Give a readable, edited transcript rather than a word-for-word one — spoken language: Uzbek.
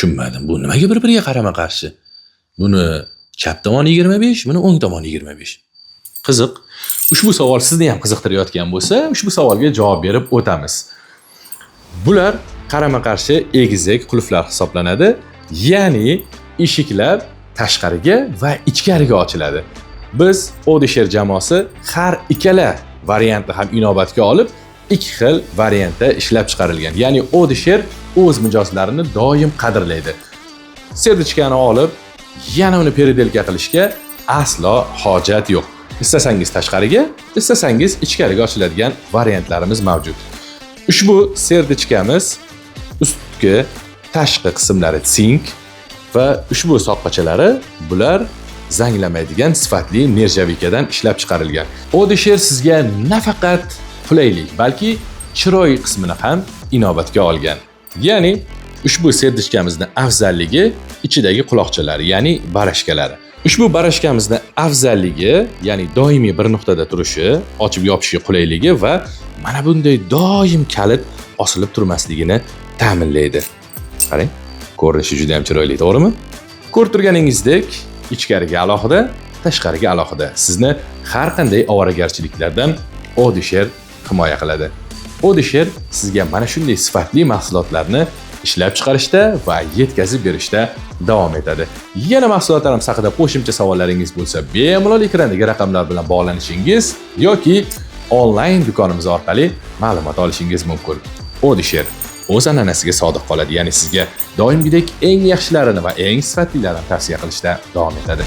Tushunmadim. Bu nimaga bir-biriga qarama-qarshi? Buni chap tomoni 25, buni o'ng tomoni 25. Qiziq. Ushbu savol sizni ham qiziqtirayotgan bo'lsa, ushbu savolga javob berib o'tamiz. Bular qarama-qarshi egizak qulflar hisoblanadi. Ya'ni eshiklar tashqariga va ichkariga ochiladi. Biz Odisher jamoasi har ikkala variantni ham inobatga olib, ikki xil variantda ishlab chiqarilgan. Ya'ni Odisher o'z mijozlarini doim qadrlaydi. Serdichkani olib, yana uni peridelka qilishga aslo hojat yo'q. Istasangiz tashqariga, istasangiz ichkariga ochiladigan variantlarimiz mavjud. Ushbu serdichkamiz ustki tashqi qismlari sink va ushbu soqqachalari bular zanglamaydigan sifatli nerjavikadan ishlab chiqarilgan. Odisher sizga nafaqat qulaylik, balki chiroy qismini ham inobatga olgan. Ya'ni ushbu serdichkamizning afzalligi ichidagi quloqchalari, ya'ni barashkalari. Ushbu barashkamizning afzalligi, ya'ni doimiy bir nuqtada turishi, ochib yopishga qulayligi va mana bunday doim kalit osilib turmasligini ta'minlaydi. Qarang, ko'rinishi juda ham chiroyli, to'g'rimi? Ko'rib turganingizdek, ichkariga alohida, tashqariga alohida sizni har qanday ovoragarchiliklardan Odisher himoya qiladi. Odisher sizga mana shunday sifatli mahsulotlarni ishlab chiqarishda va yetkazib berishda davom etadi. Yana mahsulotlarimiz haqida qo'shimcha savollaringiz bo'lsa, bemalol ekrandagi raqamlar bilan bog'lanishingiz yoki onlayn do'konimiz orqali ma'lumot olishingiz mumkin. Odisher o'z an'anasiga sodiq qoladi, ya'ni sizga doimgidek eng yaxshilarini va eng sifatlilarini tavsiya qilishda davom etadi.